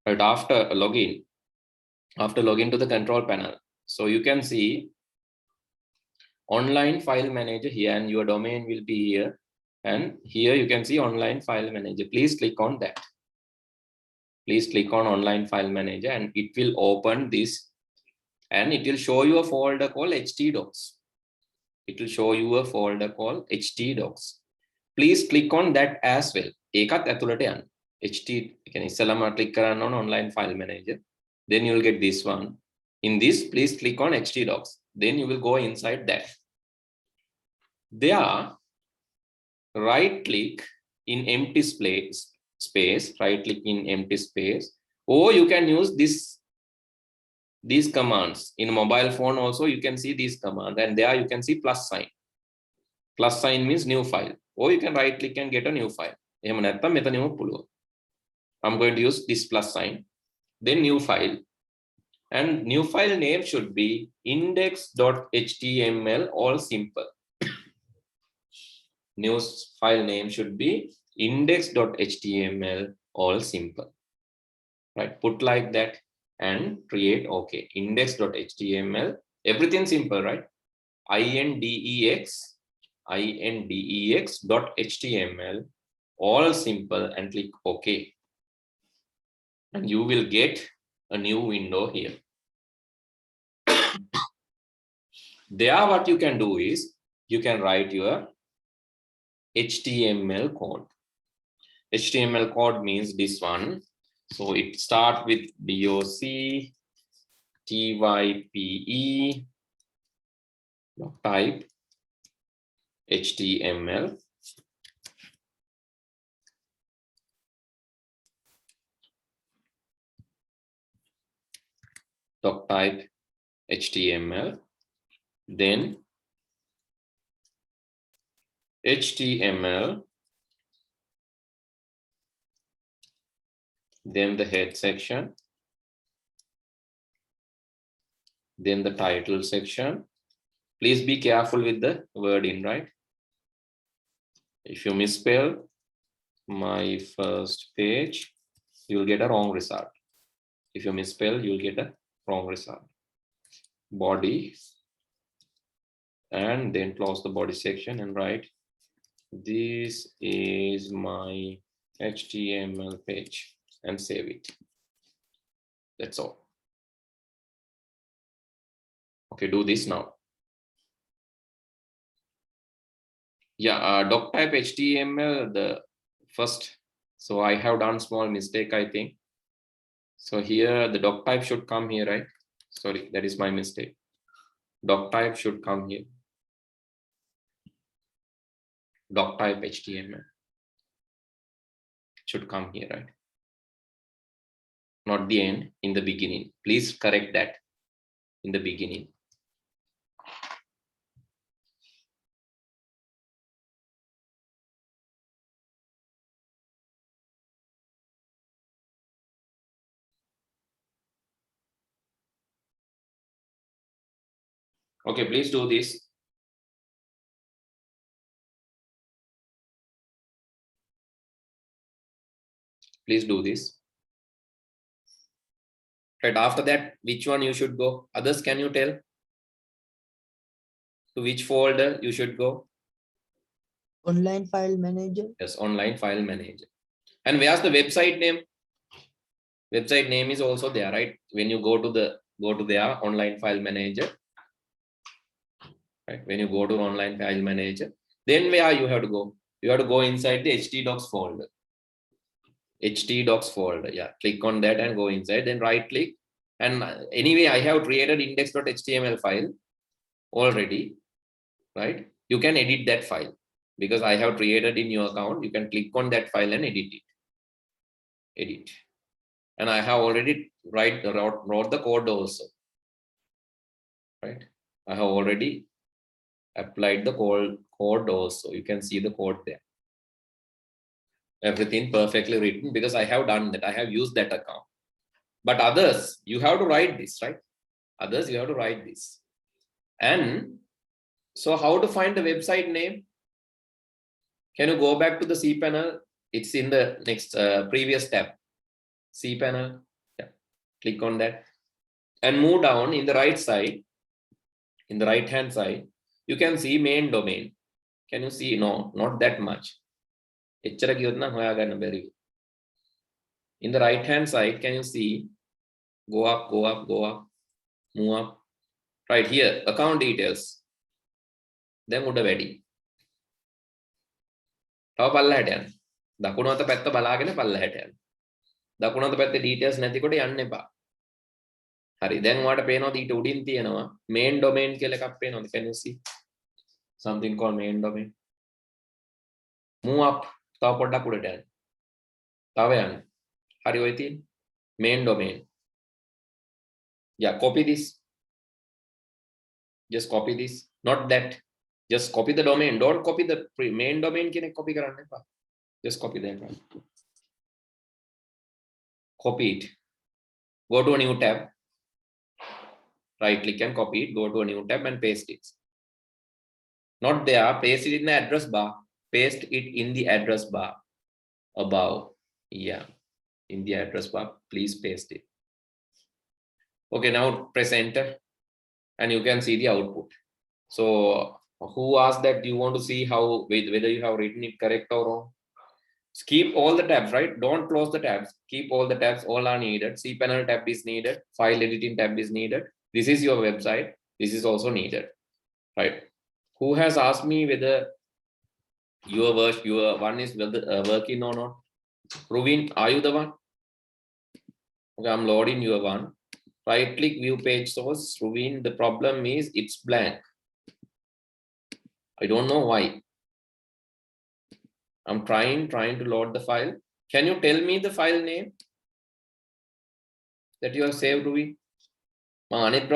Right after login to the control panel. So you can see online file manager here, and your domain will be here. And here you can see online file manager. Please click on that. Please click on online file manager, and it will open this, and it will show you a folder called htdocs. It will show you a folder called htdocs. Please click on that as well. ඒකත් ඇතුළට යන්න. ht කියන්නේ ඉස්සලම click කරන්න on online file manager. Then you will get this one. In this, please click on htdocs. Then you will go inside that. There, right click in empty space, right click in empty space, or you can use these commands. In mobile phone also you can see these commands, and there you can see plus sign. Plus sign means new file, or you can right click and get a new file. I'm going to use this plus sign, then new file, and new file name should be index.html, all simple. New file name should be index.html, all simple. Right, put like that and create OK. Index.html, everything simple, right? index.html, all simple, and click OK. And you will get a new window here. There, what you can do is you can write your HTML code. HTML code means this one. So it starts with DOC, TYPE, type HTML. Doc type HTML, then HTML, then the head section, then the title section. Please be careful with the wording, right? If you misspell my first page, you'll get a wrong result. If you misspell, you'll get a wrong result. Body, and then close the body section and write, this is my HTML page, and save it. That's all. Okay, do this now. Yeah, doc type HTML, the first. So I have done small mistake, I think. So here the doc type should come here, right? Sorry, that is my mistake. Doc type should come here. Doc type HTML should come here, right? Not the end, in the beginning. Please correct that in the beginning. Okay, please do this. Please do this. Right after that, which one you should go? Others, can you tell? To which folder you should go? Online file manager. Yes, online file manager. And where's the website name? Website name is also there, right? When you go to their online file manager. Right? When you go to online file manager, then where you have to go? You have to go inside the htdocs folder. htdocs folder. Yeah, click on that and go inside, then right click. And anyway, I have created index.html file already, right? You can edit that file because I have created in your account. You can click on that file and edit it. Edit. And I have already wrote the code also, right? I have already applied the code also. You can see the code there. Everything perfectly written because I have done that. I have used that account. But others, you have to write this, right? Others, you have to write this. And so how to find the website name? Can you go back to the cPanel? It's in the next previous tab. cPanel. Click on that and move down in the right side. In the right hand side, you can see main domain. Can you see? No, not that much. In the right hand side, can you see? Go up, go up, go up, move up. Right here, account details. Then would have ready. How palla hat දකුණු අත පැත්ත බලාගෙන පල්ලහැට යන්න. දකුණු අත පැත්තේ details නැතිකොට යන්න එපා. හරි. දැන් ඔයාලට පේනවද ඊට උඩින් තියෙනවා main domain කියලා එකක් පේනවද? Can you see something called main domain? Move up. තව පොඩ්ඩක් උඩට යන්න. තව යන්න. හරි ඔය තියෙන main domain. Yeah, copy this. Just copy this. Not that. Just copy the domain. Don't copy the main domain. Can copy කරන්න එපා. Just copy that one. Copy it. Go to a new tab. Right click and copy it. Go to a new tab and paste it. Not there. Paste it in the address bar. Paste it in the address bar above. Yeah, in the address bar. Please paste it. Okay, now press enter and you can see the output. So who asked that you want to see how whether you have written it correct or wrong? Keep all the tabs, right? Don't close the tabs. Keep all the tabs. All are needed. cPanel tab is needed. File editing tab is needed. This is your website. This is also needed, right? Who has asked me whether your one is working or not? Ruvin, are you the one? Okay, I'm loading your one. Right click, view page source. Ruvin, the problem is it's blank. I don't know why. I'm trying to load the file. Can you tell me the file name that you have saved, Ruby? Let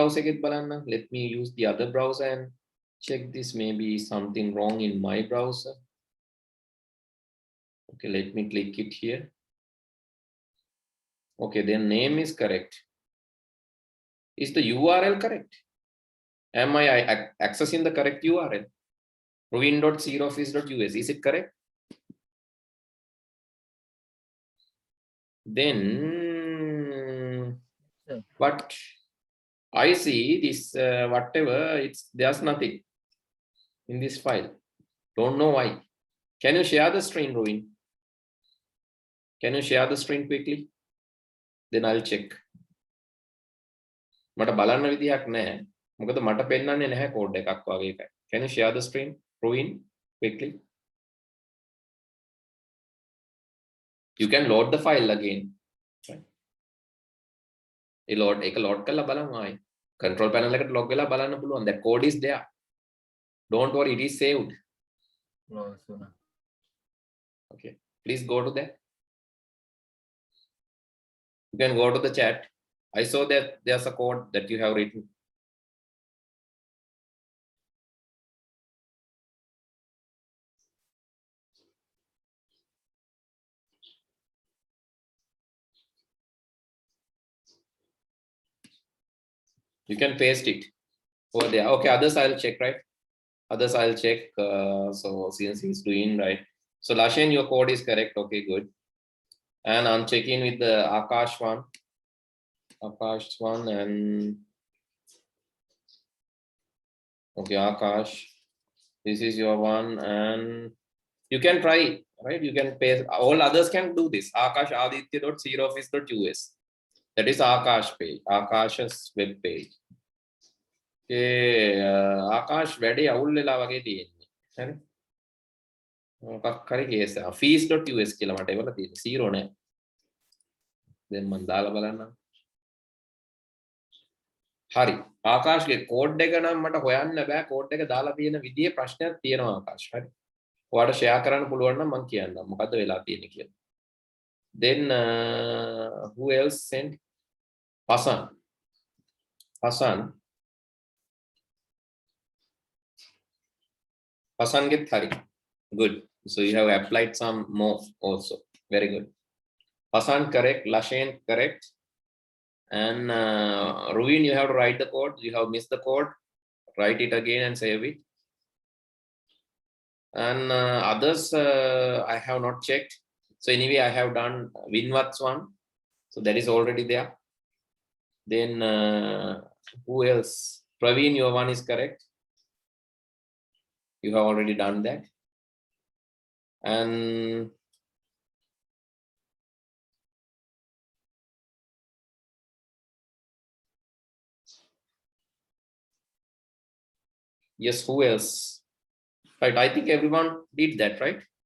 me use the other browser and check this. Maybe something wrong in my browser. Okay, let me click it here. Okay, their name is correct. Is the URL correct? Am I accessing the correct URL? Ruvin.sirioffice.us. Is it correct? Then what I see this whatever there's nothing in this file. Don't know why. Can you share the screen, Ruvin? Can you share the screen quickly? Then I'll check. මට බලන්න විදියක් නැහැ. මොකද මට පෙන්නන්නේ නැහැ code එකක් වගේ එකයි. Can you share the screen, Ruvin, quickly? You can load the file again. Right? ඒක load කරලා බලමු ආයි. Control panel එකට log වෙලා බලන්න පුළුවන්. That code is there. Don't worry, it is saved. No, sir. Okay, please go to that. You can go to the chat. I saw that there's a code that you have written. You can paste it over there. Okay, others I'll check, right? Others I'll check. So since he's doing right. So Lashen, your code is correct. Okay, good. And I'm checking with the Akash one. Akash one and okay, Akash. This is your one, and you can try, right? You can paste. All others can do this. Akash Aditya.sirioffice.us. That is Akash page. Akash's web page. Akash වැඩේ අවුල් වෙලා වගේ තියෙන්නේ. හරි. මොකක් හරි case එක. fees.us කියලා මට ඒවල තියෙන්නේ. 0 නෑ. දැන් මම දාලා බලන්නම්. හරි. ආකාශ්ගේ කෝඩ් එක නම් මට හොයන්න බෑ. කෝඩ් එක දාලා තියෙන විදිහේ ප්‍රශ්නයක් තියෙනවා ආකාශ්. හරි. ඔයාලට ෂෙයා කරන්න පුළුවන් නම් මම කියන්නම් මොකද්ද වෙලා තියෙන්නේ කියලා. Then who else sent? Hasan get 30. Good. So you have applied some more also. Very good. Hasan correct. Lashen correct. And Ruvin, you have to write the code. You have missed the code. Write it again and save it. And others I have not checked. So anyway, I have done Winwat's one. So that is already there. Then who else? Praveen, your one is correct. You have already done that. And yes, who else? Right, I think everyone did that, right?